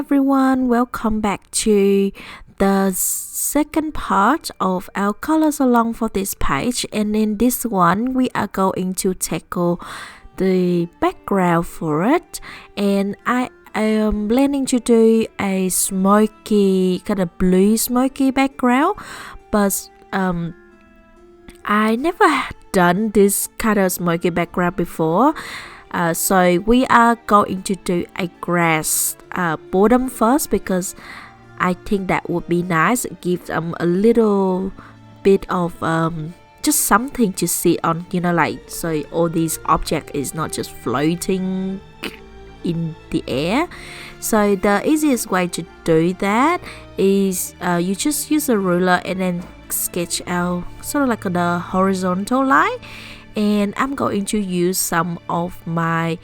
everyone, welcome back to the second part of our colors along for this page, and in this one we are going to tackle the background for it, and I am planning to do a smoky, kind of blue smoky background, but I never had done this kind of smoky background before. So we are going to do a grass bottom first, because I think that would be nice. It gives a little bit of just something to sit on, like, so all these object is not just floating in the air. So the easiest way to do that is you just use a ruler and then sketch out sort of like the horizontal line. And I'm going to use some of my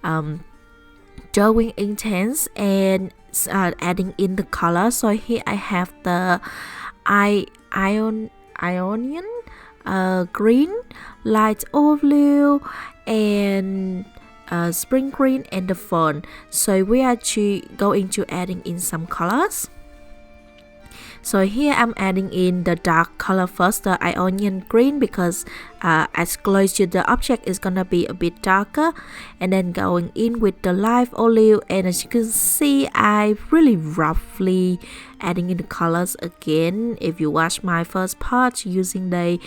Derwent Inktense and adding in the color. So here I have the Ionian green, light olive blue, and spring green, and the fern. So we are going to adding in some colors. So here I'm adding in the dark color first, the Ionian green, because as close to the object is gonna be a bit darker, and then going in with the light olive. And as you can see, I really roughly adding in the colors again. If you watch my first part using the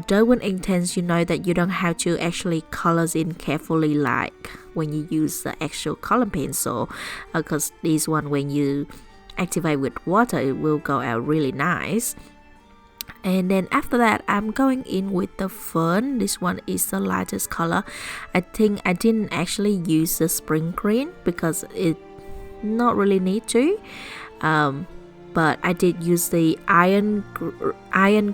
Derwent Inktense, you know that you don't have to actually colors in carefully like when you use the actual color pencil, because this one, when you activate with water, it will go out really nice. And then after that, I'm going in with the fern. This one is the lightest color. I think I didn't actually use the spring green because it not really need to, but I did use the iron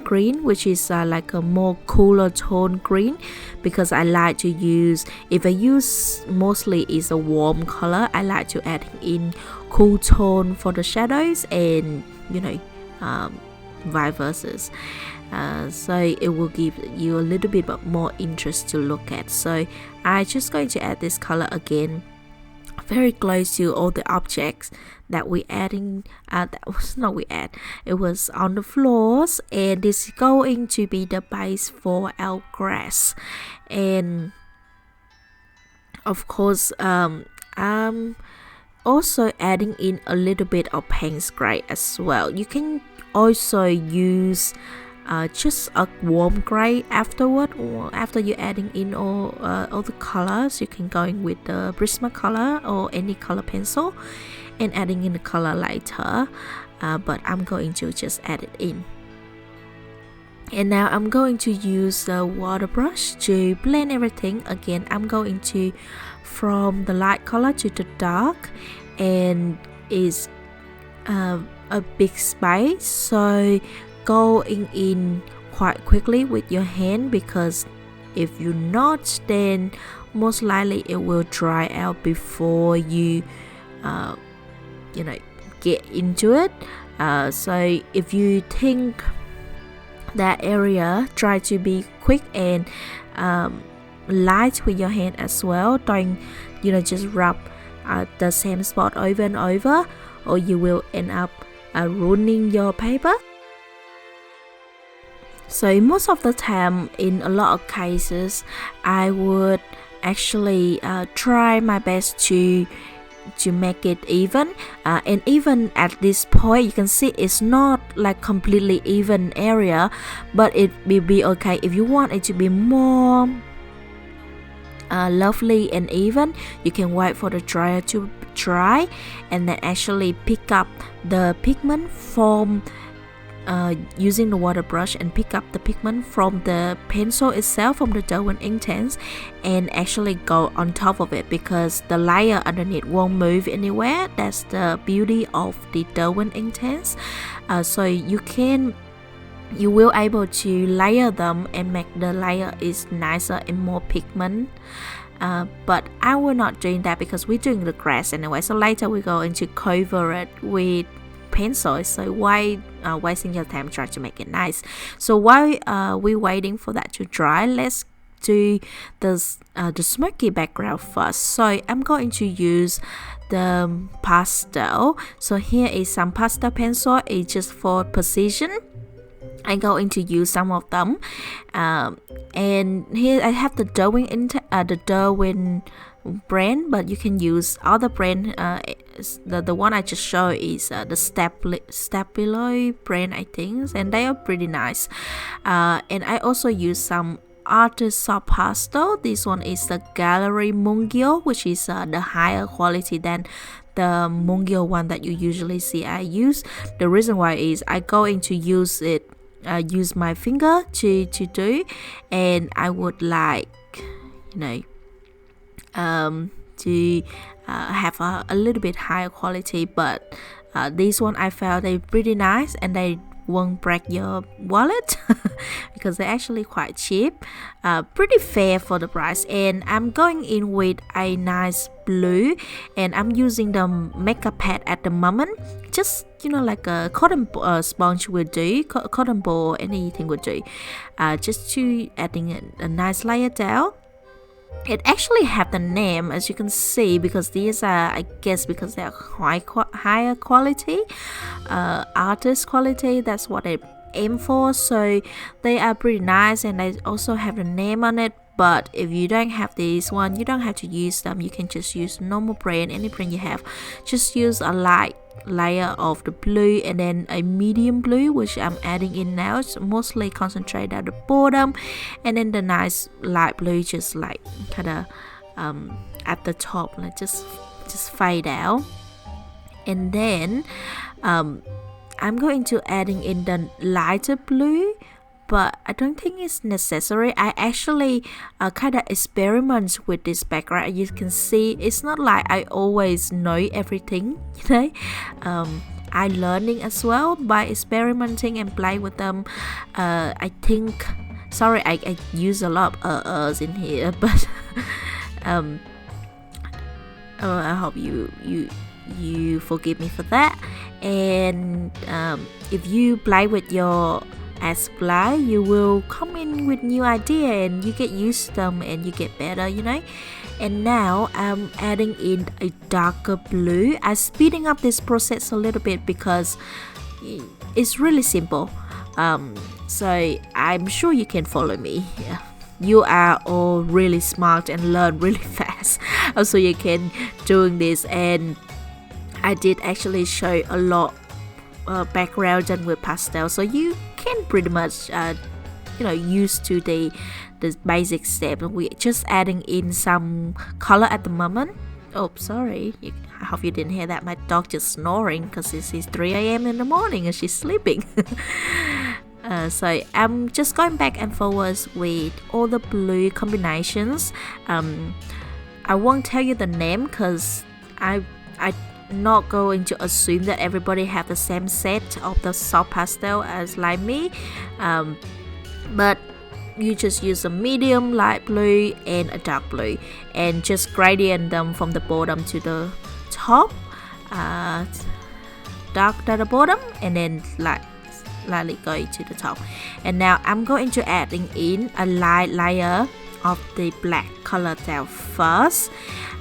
green, which is like a more cooler tone green, because I like to use, if I use mostly is a warm color, I like to add in cool tone for the shadows, and vice versa. So it will give you a little bit more interest to look at. So I'm just going to add this color again, very close to all the objects that we adding. It was on the floors, and this is going to be the base for our grass. And of course, I'm also adding in a little bit of Payne's gray as well. You can also use just a warm gray afterward, or after you're adding in all the colors. You can go in with the Prismacolor or any color pencil and adding in the color later, but I'm going to just add it in. And now I'm going to use the water brush to blend everything. Again, I'm going to from the light color to the dark, and is a big space, so going in quite quickly with your hand, because if you not, then most likely it will dry out before you get into it. So if you think that area, try to be quick and light with your hand as well. Don't just rub the same spot over and over, or you will end up ruining your paper. So most of the time, in a lot of cases, I would actually try my best to make it even, and even at this point you can see it's not like completely even area, but it will be okay. If you want it to be more lovely and even, you can wait for the dryer to dry, and then actually pick up the pigment from using the water brush, and pick up the pigment from the pencil itself, from the Derwent Inktense, and actually go on top of it, because the layer underneath won't move anywhere. That's the beauty of the Derwent Inktense. So you will able to layer them and make the layer is nicer and more pigment. But I will not doing that because we're doing the grass anyway. So later we're going to cover it with pencil. So why wasting your time trying to make it nice? So while we're waiting for that to dry, let's do this the smoky background first. So I'm going to use the pastel. So here is some pastel pencil. It's just for precision. I'm going to use some of them, and here I have the Derwent brand, but you can use other brand. The one I just showed is the Stabilo brand, I think, and they are pretty nice. And I also use some artist soft pastel. This one is the Gallery Mungy, which is the higher quality than the Mungy one that you usually see I use. The reason why is I going to use it. Use my finger to do, and I would like, to have a little bit higher quality, but this one I found they pretty nice and they won't break your wallet because they're actually quite cheap, pretty fair for the price. And I'm going in with a nice blue, and I'm using the makeup pad at the moment, just like a cotton sponge will do, cotton ball, anything will do, just to adding a nice layer down. It actually have the name, as you can see, because these are, I guess, because they are higher quality, artist quality. That's what I aim for. So they are pretty nice, and they also have the name on it. But if you don't have this one, you don't have to use them. You can just use normal brand, any brand you have. Just use a light layer of the blue and then a medium blue, which I'm adding in now. It's mostly concentrated at the bottom, and then the nice light blue just like kind of at the top, like just fade out. And then I'm going to adding in the lighter blue, but I don't think it's necessary. I actually kind of experiment with this background. You can see it's not like I always know everything, I learning as well by experimenting and play with them. I think, sorry, I use a lot of in here, but I hope you forgive me for that. And if you play with your supply, you will come in with new idea and you get used to them and you get better, And now I'm adding in a darker blue. I'm speeding up this process a little bit because it's really simple. So I'm sure you can follow me. Yeah. You are all really smart and learn really fast. Also, you can doing this, and I did actually show a lot background done with pastel, so you can pretty much used to the basic step. We're just adding in some color at the moment. Oh, sorry, I hope you didn't hear that. My dog just snoring because it is 3 a.m. in the morning and she's sleeping. So I'm just going back and forwards with all the blue combinations. I won't tell you the name because I not going to assume that everybody have the same set of the soft pastel as like me, but you just use a medium light blue and a dark blue and just gradient them from the bottom to the top, dark to the bottom, and then lightly go to the top. And now I'm going to adding in a light layer of the black color down first.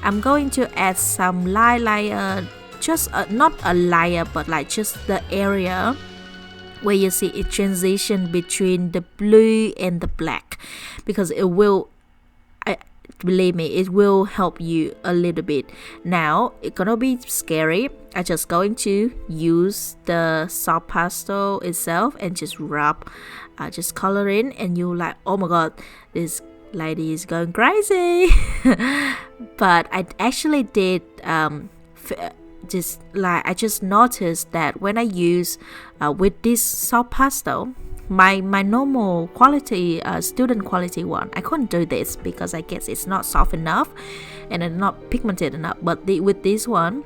I'm going to add some light layer, just not a layer, but like just the area where you see it transition between the blue and the black, because it will, believe me, it will help you a little bit. Now it's gonna be scary. I'm just going to use the soft pastel itself and just rub, just color in, and you like, oh my god, this lady is going crazy. But I actually did I just noticed that when I use with this soft pastel, my normal quality, student quality one, I couldn't do this because I guess it's not soft enough and it's not pigmented enough. But with this one,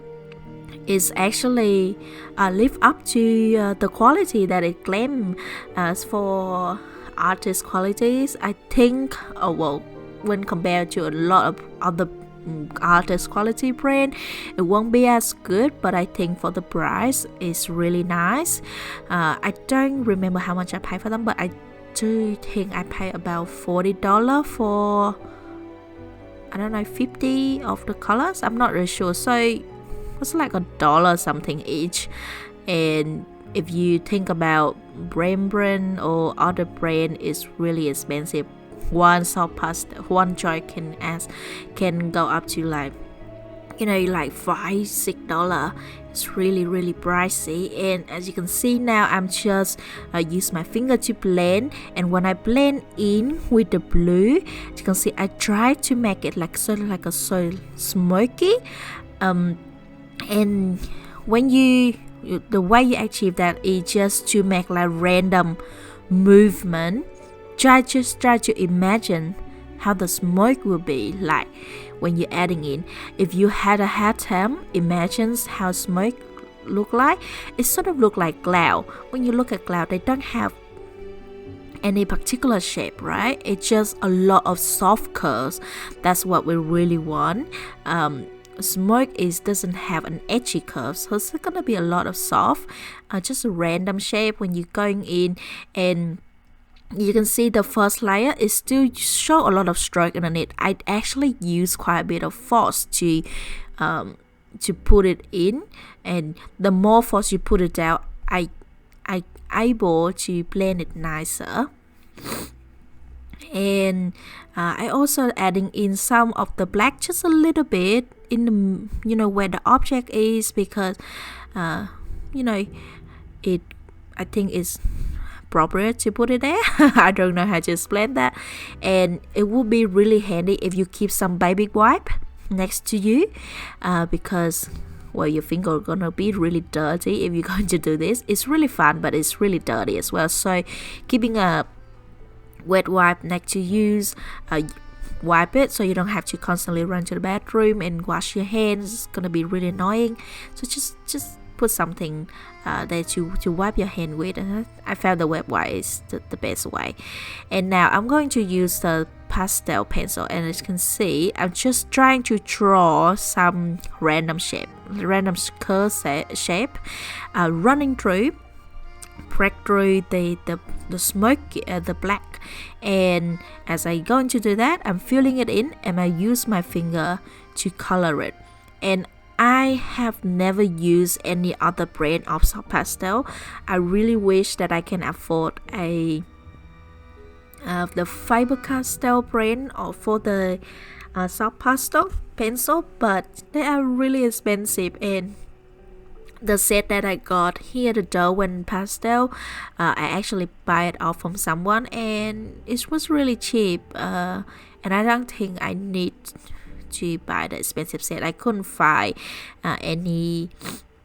it's actually live up to the quality that it claims as for artist qualities. I think, when compared to a lot of other artist quality brand, it won't be as good, but I think for the price it's really nice. I don't remember how much I paid for them, but I do think I paid about $40 for I don't know, 50 of the colors. I'm not really sure. So it's like $1 something each. And if you think about Rembrandt or other brand, it's really expensive. One soft pastel, one jar can go up to like, you know, like $5-6. It's really pricey. And as you can see now, I'm just use my finger to blend, and when I blend in with the blue, as you can see, I try to make it like sort of like a so smoky. And when the way you achieve that is just to make like random movement. Try to imagine how the smoke will be like when you're adding in. If you had a hot tub, imagine how smoke look like. It sort of look like cloud. When you look at cloud, they don't have any particular shape, right? It's just a lot of soft curves. That's what we really want. Smoke doesn't have an edgy curve, so it's gonna be a lot of soft, just a random shape when you're going in. And you can see the first layer is still show a lot of stroke underneath. I actually use quite a bit of force to put it in, and the more force you put it down, I able to blend it nicer. And I also adding in some of the black, just a little bit in the, you know, where the object is, because you know, I think it's appropriate to put it there. I don't know how to explain that. And it would be really handy if you keep some baby wipe next to you, because well, your finger gonna be really dirty if you're going to do this. It's really fun, but it's really dirty as well. So keeping a wet wipe next to use, wipe it so you don't have to constantly run to the bathroom and wash your hands. It's gonna be really annoying. So just put something there to wipe your hand with, and I found the wet wipe is the best way. And now I'm going to use the pastel pencil, and as you can see, I'm just trying to draw some random curve shape, running through, break through the smoke, the black. And as I going to do that, I'm filling it in, and I use my finger to color it. And I have never used any other brand of soft pastel. I really wish that I can afford the Faber-Castell brand or for the soft pastel pencil, but they are really expensive. And the set that I got here, the Derwent pastel, I actually buy it off from someone, and it was really cheap. And I don't think I need to buy the expensive set. I couldn't find any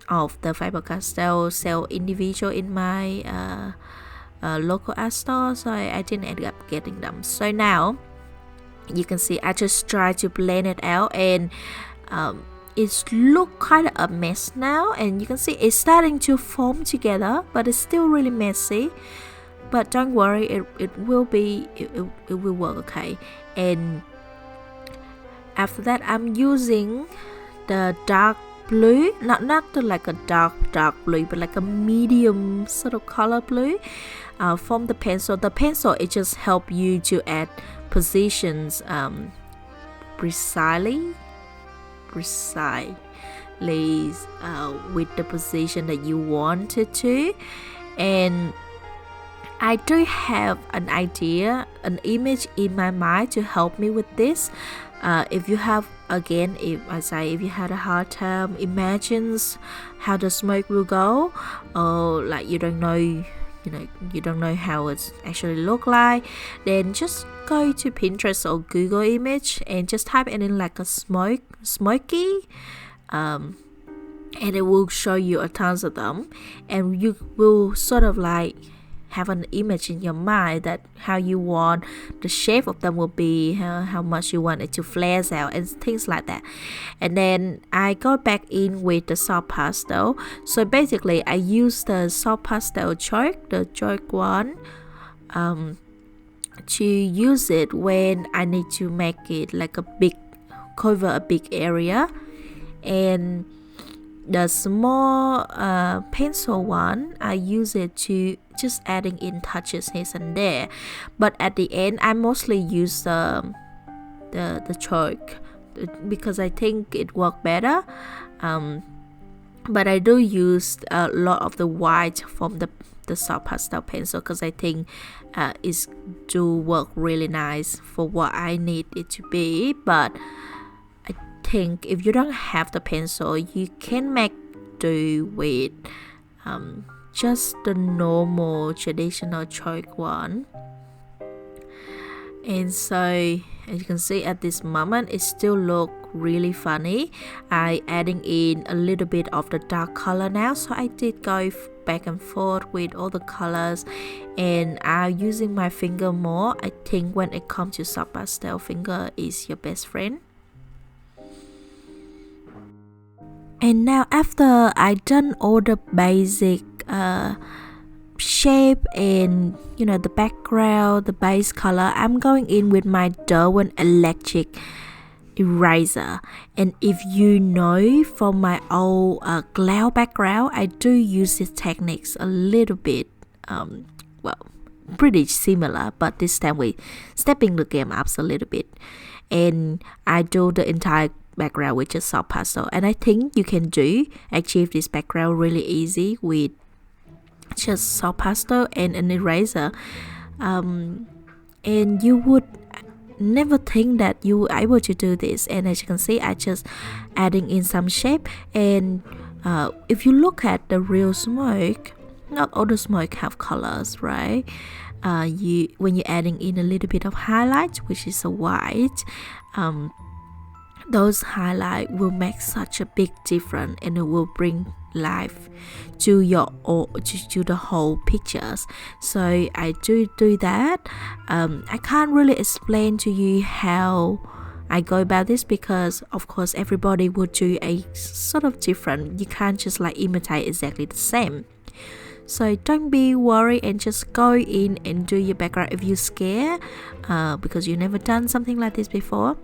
of the Faber-Castell sell individual in my local art store, so I didn't end up getting them. So now you can see I just try to blend it out, and it's look kind of a mess now, and you can see it's starting to form together, but it's still really messy. But don't worry, it will work okay. And after that, I'm using the dark blue, not like a dark blue, but like a medium sort of color blue from the pencil. The pencil, it just help you to add positions precisely with the position that you wanted to. And I do have an idea, an image in my mind to help me with this. If you have, again, if you had a hard time imagines how the smoke will go, or like you don't know how it's actually look like, then just go to Pinterest or Google image and just type it in like a smoky, and it will show you a tons of them, and you will sort of like have an image in your mind that how you want the shape of them will be, how much you want it to flare out and things like that. And then I go back in with the soft pastel. So basically I use the soft pastel chalk, the chalk one, to use it when I need to make it like cover a big area. And the small pencil one, I use it to just adding in touches here and there. But at the end, I mostly use the the chalk because I think it worked better. But I do use a lot of the white from the soft pastel pencil because I think it do work really nice for what I need it to be. But I think if you don't have the pencil, you can make do with just the normal traditional chalk one. And so as you can see at this moment, it still look really funny. I adding in a little bit of the dark color now, so I did go back and forth with all the colors, and I'm using my finger more. I think when it comes to soft pastel, finger is your best friend. And now after I done all the basic shape and the background, the base color, I'm going in with my Derwent electric eraser. And if you know from my old cloud background, I do use these techniques a little bit pretty similar, but this time we stepping the game up a little bit, and I do the entire background with just soft pastel. And I think you can achieve this background really easy with just soft pastel and an eraser, and you would never think that you were able to do this. And as you can see, I just adding in some shape. And if you look at the real smoke, not all the smoke have colors, right? When you're adding in a little bit of highlight, which is a white, those highlight will make such a big difference, and it will bring life to to the whole pictures. So I do that. I can't really explain to you how I go about this because of course everybody would do a sort of different. You can't just like imitate exactly the same. So don't be worried and just go in and do your background. If you're scared because you've never done something like this before,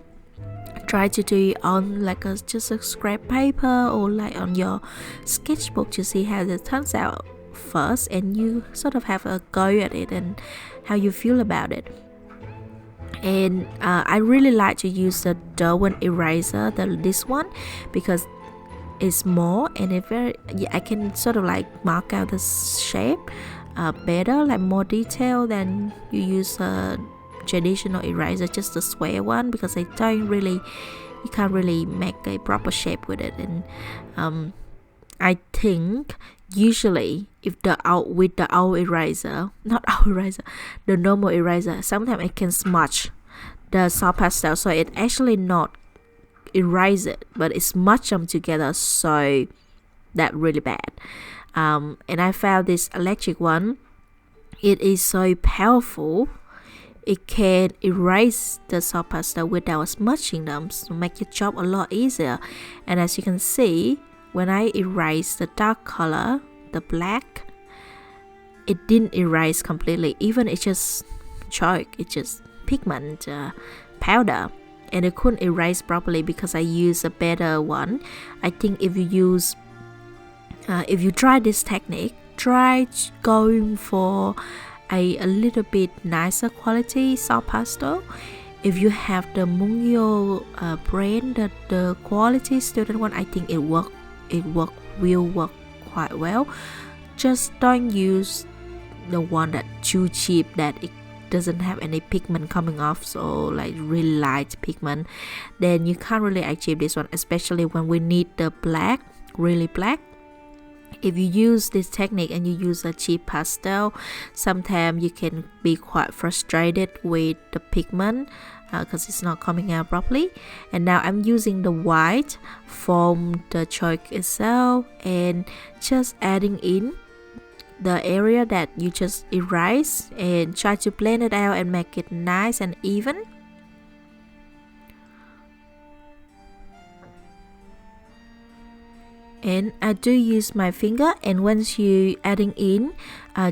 try to do it on like just a scrap paper or like on your sketchbook to see how it turns out first, and you sort of have a go at it and how you feel about it. And I really like to use the Derwent eraser, this one, because it's small and I can sort of like mark out the shape better, like more detail than you use a traditional eraser, just a square one, because you can't really make a proper shape with it. And I think usually if with the old eraser, not old eraser, the normal eraser, sometimes it can smudge the soft pastel, so it actually not erase it, but it smudge them together, so that really bad. And I found this electric one, it is so powerful. It can erase the soft pastel without smudging them, so make your job a lot easier. And as you can see, when I erase the dark color, the black, it didn't erase completely. Even it's just chalk, it's just pigment powder, and it couldn't erase properly because I used a better one. I think if you try this technique, try going for a little bit nicer quality soft pastel. If you have the Mungy brand, the quality student one, I think it will work quite well. Just don't use the one that too cheap that it doesn't have any pigment coming off, so like really light pigment, then you can't really achieve this one, especially when we need the black, really black. If you use this technique and you use a cheap pastel, sometimes you can be quite frustrated with the pigment because it's not coming out properly. And now I'm using the white from the chalk itself and just adding in the area that you just erase and try to blend it out and make it nice and even. And I do use my finger, and once you adding in,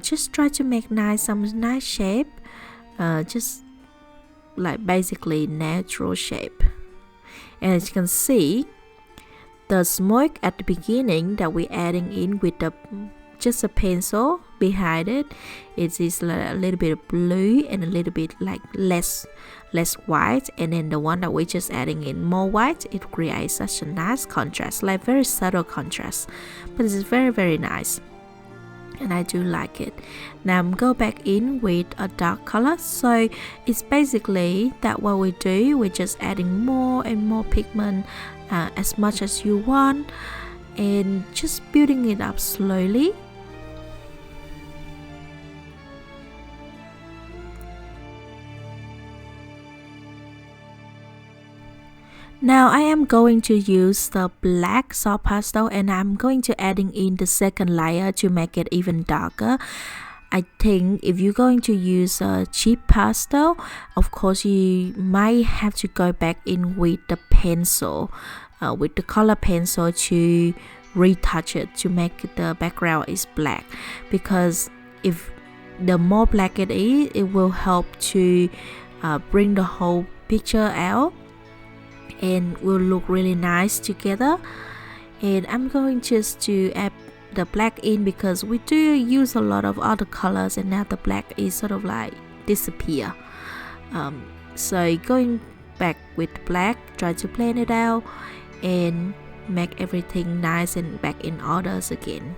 just try to make some nice shape, just like basically natural shape. And as you can see, the smoke at the beginning that we're adding in with the just a pencil behind it. It is a little bit of blue and a little bit like less white, and then the one that we're just adding in more white, it creates such a nice contrast, like very subtle contrast, but it's very nice, and I do like it. Now I'm go back in with a dark color. So it's basically that what we do, we're just adding more and more pigment as much as you want, and just building it up slowly. Now I am going to use the black soft pastel, and I'm going to adding in the second layer to make it even darker. I think if you're going to use a cheap pastel, of course you might have to go back in with the pencil, with the color pencil, to retouch it to make the background is black, because if the more black it is, it will help to bring the whole picture out and will look really nice together. And I'm going just to add the black in because we do use a lot of other colors, and now the black is sort of like disappear. So going back with black, try to blend it out and make everything nice and back in orders again.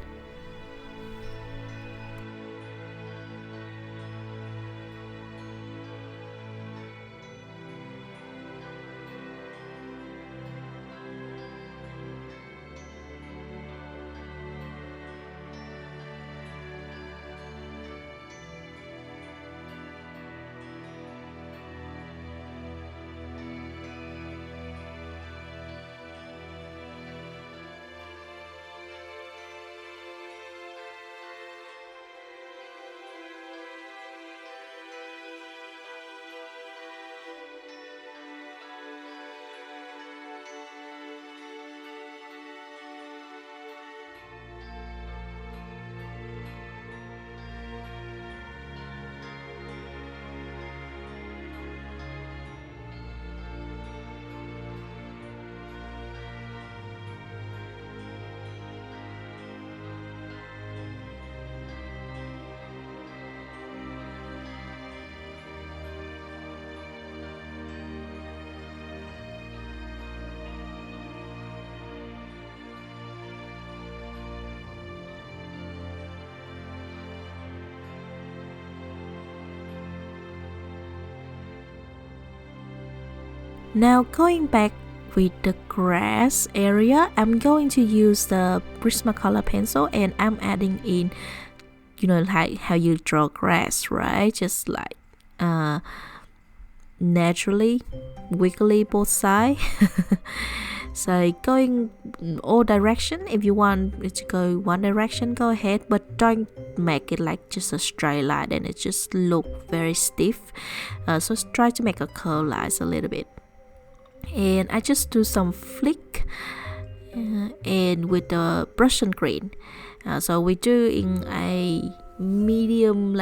Now going back with the grass area, I'm going to use the Prismacolor pencil, and I'm adding in, you know, like how you draw grass, right? Just like naturally wiggly both sides. So going all direction. If you want it to go one direction, go ahead, but don't make it like just a straight line, and it just look very stiff. So try to make a curve lines a little bit. And I just do some flick and with the Prussian green. So we do in a medium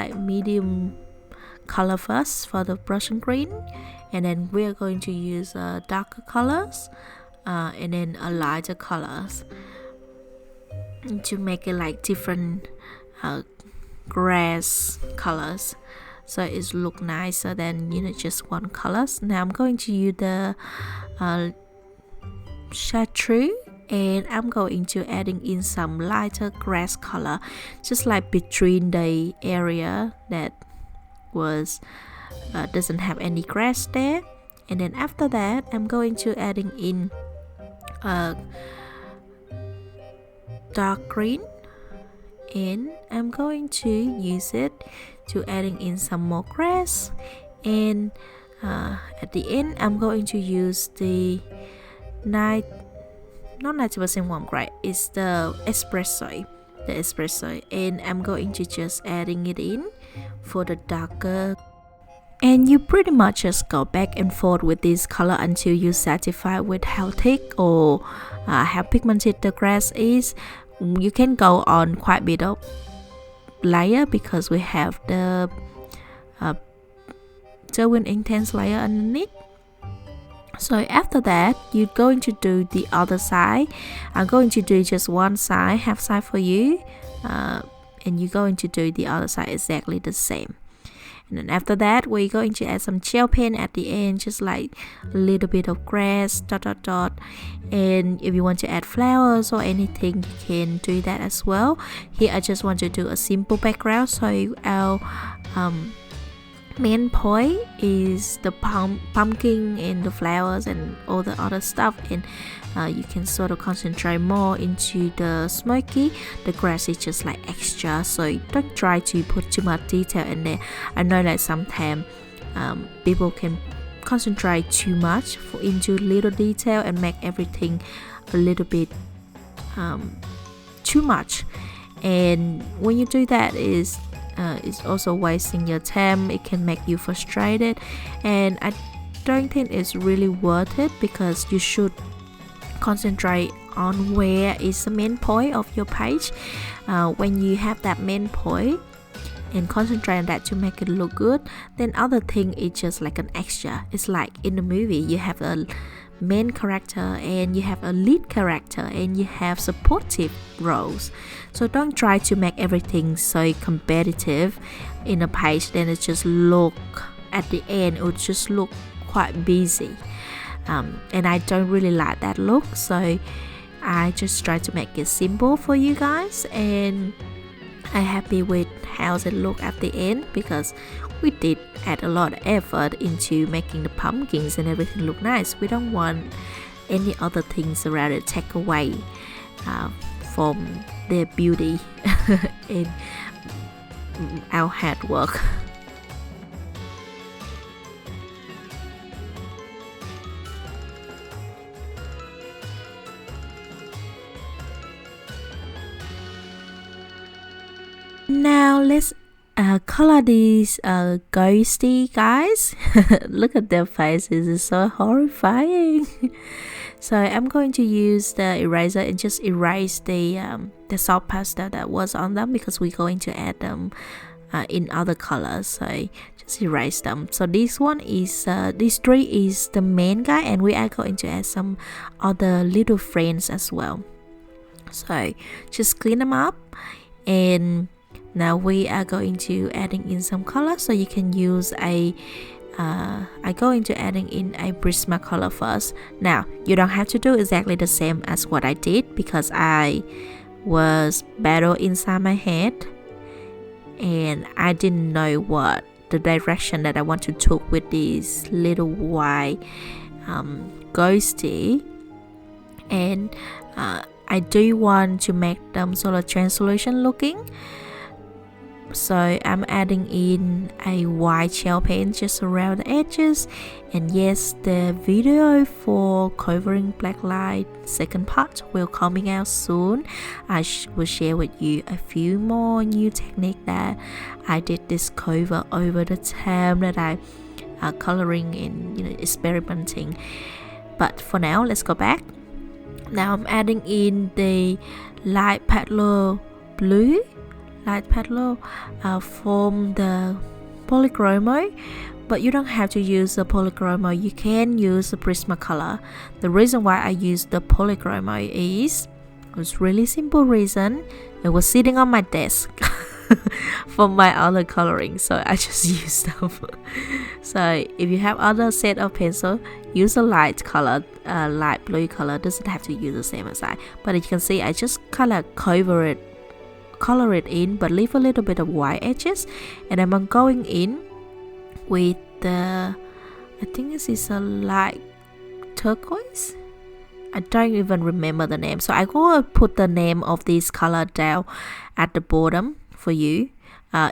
color first for the Prussian green, and then we are going to use darker colors and then a lighter colors to make it like different grass colors, so it look nicer than, you know, just one colors. Now I'm going to use the chartreuse, and I'm going to adding in some lighter grass color, just like between the area that was doesn't have any grass there. And then after that, I'm going to adding in dark green, and I'm going to use it to adding in some more grass. And at the end, I'm going to use the not 90% warm gray, it's the espresso, and I'm going to just adding it in for the darker. And you pretty much just go back and forth with this color until you're satisfied with how thick or how pigmented the grass is. You can go on quite a bit of layer because we have the Derwent Inktense layer underneath. So after that, you're going to do the other side. I'm going to do just one side, half side for you, and you're going to do the other side exactly the same. And then after that, we're going to add some gel pen at the end, just like a little bit of grass, dot dot dot. And if you want to add flowers or anything, you can do that as well. Here I just want to do a simple background, so our main point is the pumpkin and the flowers and all the other stuff, and you can sort of concentrate more into the smoky. The grass is just like extra, so don't try to put too much detail in there. I know that sometimes people can concentrate too much into little detail and make everything a little bit too much, and when you do that it's also wasting your time. It can make you frustrated, and I don't think it's really worth it, because you should concentrate on where is the main point of your page. When you have that main point and concentrate on that to make it look good, then other thing is just like an extra. It's like in the movie, you have a main character and you have a lead character and you have supportive roles. So don't try to make everything so competitive in a page, then it just look at the end, it would just look quite busy. And I don't really like that look, so I just try to make it simple for you guys, and I'm happy with how it look at the end, because we did add a lot of effort into making the pumpkins and everything look nice. We don't want any other things around it take away from their beauty in our hard work. Now let's color these ghosty guys. Look at their faces, it's so horrifying. So I'm going to use the eraser and just erase the soft pastel that was on them, because we're going to add them in other colors. So just erase them. So this one is these three is the main guy, and we are going to add some other little friends as well. So just clean them up, and now we are going to adding in some color. So you can use I go into adding in a Prismacolor first. Now you don't have to do exactly the same as what I did, because I was battle inside my head and I didn't know what the direction that I want to take with these little white ghosty, and I do want to make them sort of translucent looking. So I'm adding in a white gel pen just around the edges. And yes, the video for covering black light second part will coming out soon. I will share with you a few more new technique that I did discover over the time that I coloring and experimenting. But for now, let's go back. Now I'm adding in the light pastel blue, from the polychromo, but you don't have to use the polychromo. You can use the Prismacolor. The reason why I use the polychromo is it's really simple reason. It was sitting on my desk for my other coloring, so I just used them. So if you have other set of pencil, use a light color, light blue color. Doesn't have to use the same as I. But you can see I just color it in, but leave a little bit of white edges, and I'm going in with the, I think this is a light turquoise. I don't even remember the name, so I go put the name of this color down at the bottom for you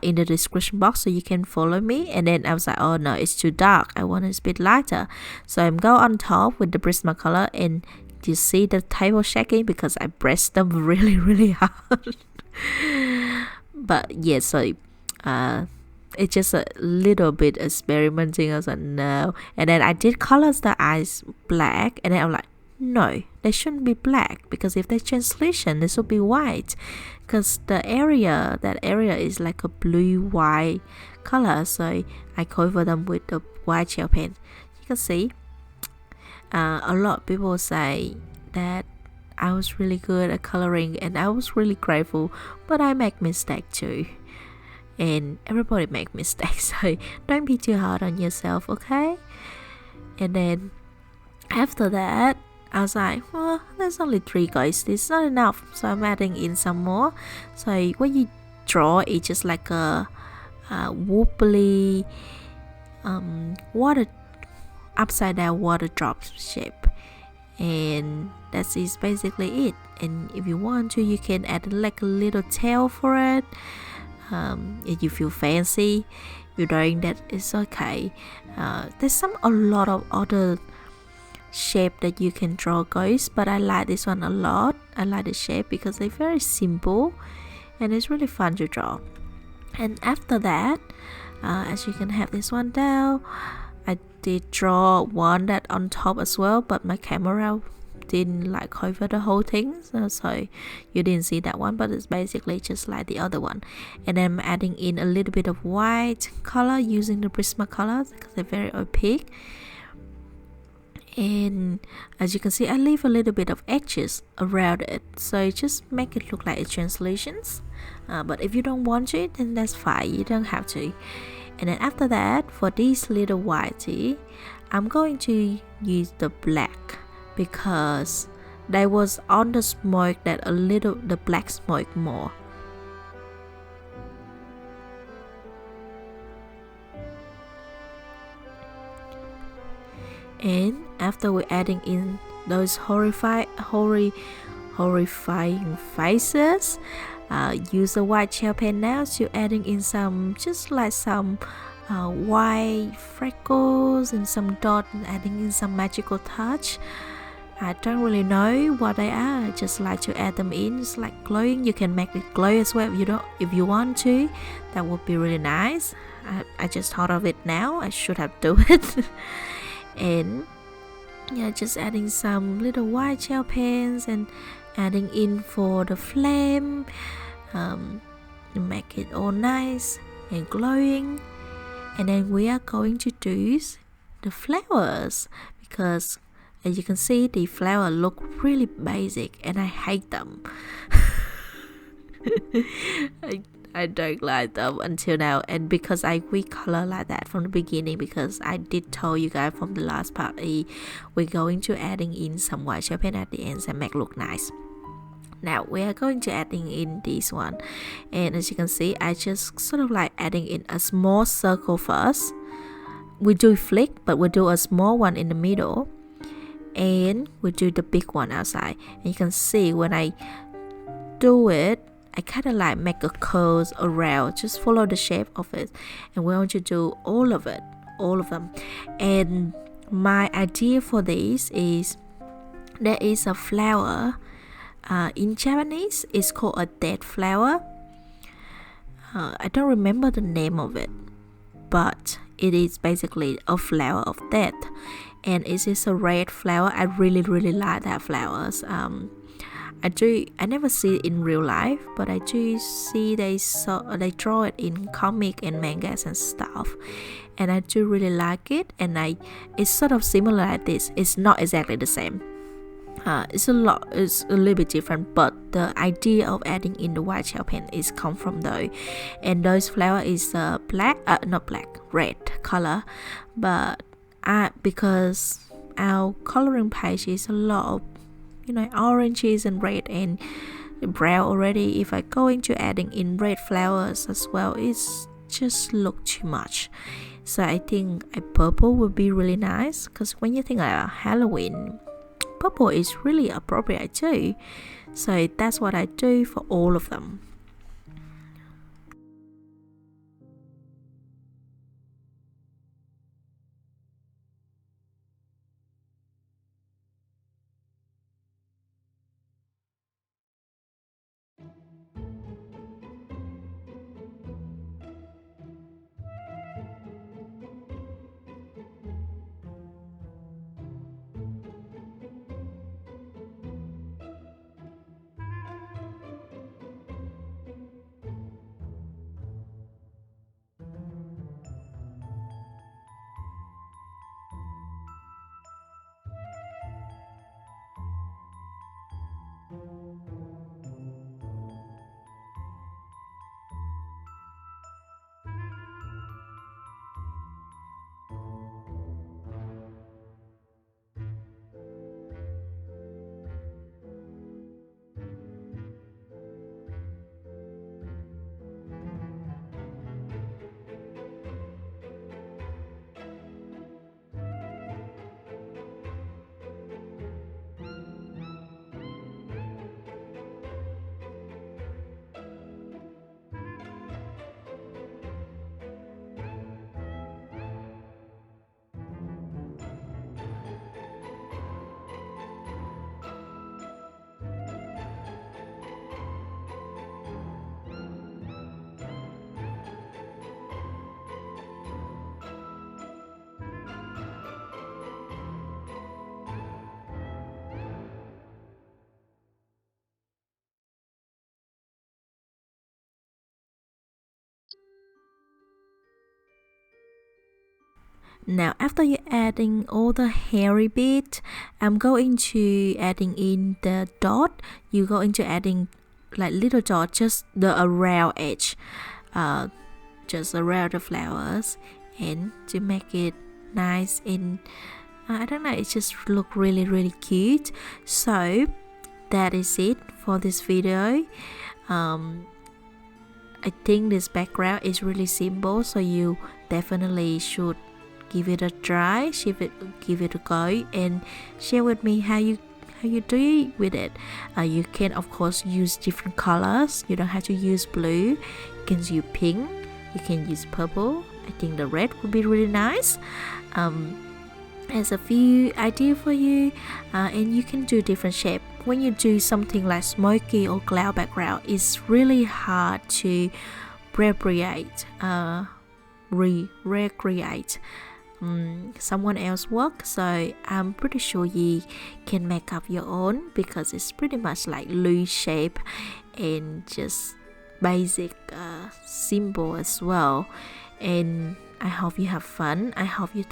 in the description box, so you can follow me. And then I was like, oh no, it's too dark, I want it a bit lighter, so I'm go on top with the Prismacolor, and you see the table shaking because I pressed them really hard. But yeah, so it's just a little bit experimenting. I was like, no. And then I did colors the eyes black, and then I'm like, no, they shouldn't be black, because if they're translucent, they should be white, because that area is like a blue white color. So I cover them with the white gel pen. You can see a lot of people say that I was really good at coloring and I was really grateful, but I make mistakes too. And everybody make mistakes, so don't be too hard on yourself, okay? And then after that, I was like, well, there's only 3 guys, it's not enough, so I'm adding in some more. So when you draw, it's just like a wobbly water upside down water drop shape, and that is basically it. And if you want to, you can add like a little tail for it. If you feel fancy, you're doing that, it's okay. There's a lot of other shape that you can draw, guys, but I like this one a lot. I like the shape because they're very simple and it's really fun to draw. And after that, as you can have this one down, I did draw one that on top as well, but my camera didn't like cover the whole thing, so you didn't see that one, but it's basically just like the other one. And then I'm adding in a little bit of white color using the Prismacolor because they're very opaque. And as you can see, I leave a little bit of edges around it, so just make it look like a translucent. But if you don't want to, then that's fine, you don't have to. And then after that, for this little whitey, I'm going to use the black because they was on the smoke that a little the black smoke more. And after we're adding in those horrifying faces, use the white gel pen now to adding in some, just like some white freckles and some dots, and adding in some magical touch. I don't really know what they are, I just like to add them in. It's like glowing. You can make it glow as well if you want to. That would be really nice. I just thought of it now, I should have done it. And yeah, just adding some little white gel pens and adding in for the flame, make it all nice and glowing. And then we are going to do the flowers because as you can see, the flower look really basic and I hate them. I don't like them until now, and because I recolor like that from the beginning, because I did tell you guys from the last part, we're going to adding in some white gel pen at the end and make look nice. Now we are going to adding in this one, and as you can see, I just sort of like adding in a small circle first. We do flick, but we do a small one in the middle, and we do the big one outside. And you can see when I do it, I kind of like make a curls around, just follow the shape of it, and we want to do all of it, all of them. And my idea for this is there is a flower in Japanese, it's called a dead flower. I don't remember the name of it, but it is basically a flower of death, and it is a red flower. I really like that flowers. I never see it in real life, but I do see they draw it in comic and mangas and stuff, and I do really like it. And it's sort of similar like this. It's not exactly the same. It's a little bit different, but the idea of adding in the white gel pen is come from those. And those flower is red color, but because our coloring page is a lot of oranges and red and brown already. If I go into adding in red flowers as well, it's just look too much. So I think a purple would be really nice, because when you think about Halloween, purple is really appropriate too. So that's what I do for all of them. Now after you adding all the hairy bit, I'm going to adding in the dot. You go into adding like little dot just the around edge, just around the flowers, and to make it nice and I don't know, it just look really cute. So that is it for this video. I think this background is really simple, so you definitely should give it a try, give it a go, and share with me how you do with it. You can of course use different colors. You don't have to use blue. You can use pink. You can use purple. I think the red would be really nice. As a few ideas for you, and you can do different shape. When you do something like smoky or cloud background, it's really hard to recreate someone else's work, so I'm pretty sure you can make up your own because it's pretty much like loose shape and just basic, simple as well. And I hope you have fun. I hope you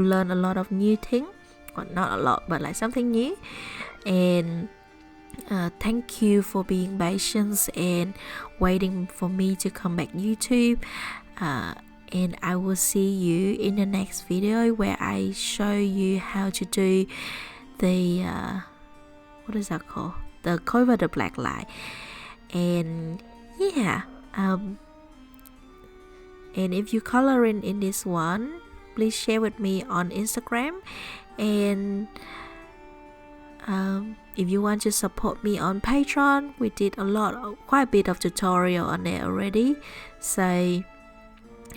learn a lot of new things, well, not a lot, but like something new. And thank you for being patient and waiting for me to come back YouTube. And I will see you in the next video where I show you how to do the what is that called, the cover the black line. And yeah, and if you coloring in this one, please share with me on Instagram. And if you want to support me on Patreon, we did quite a bit of tutorial on there already. So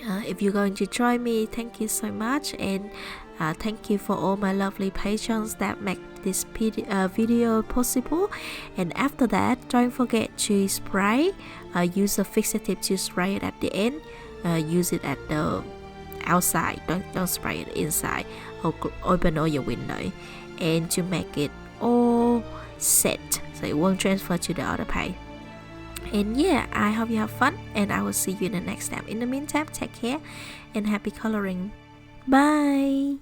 if you're going to join me, thank you so much, and thank you for all my lovely patrons that make this video possible. And after that, don't forget to spray. Use a fixative to spray it at the end. Use it at the outside. Don't spray it inside. Or open all your window, and to make it all set so it won't transfer to the other page. And yeah, I hope you have fun, and I will see you in the next step. In the meantime, take care and happy coloring. Bye.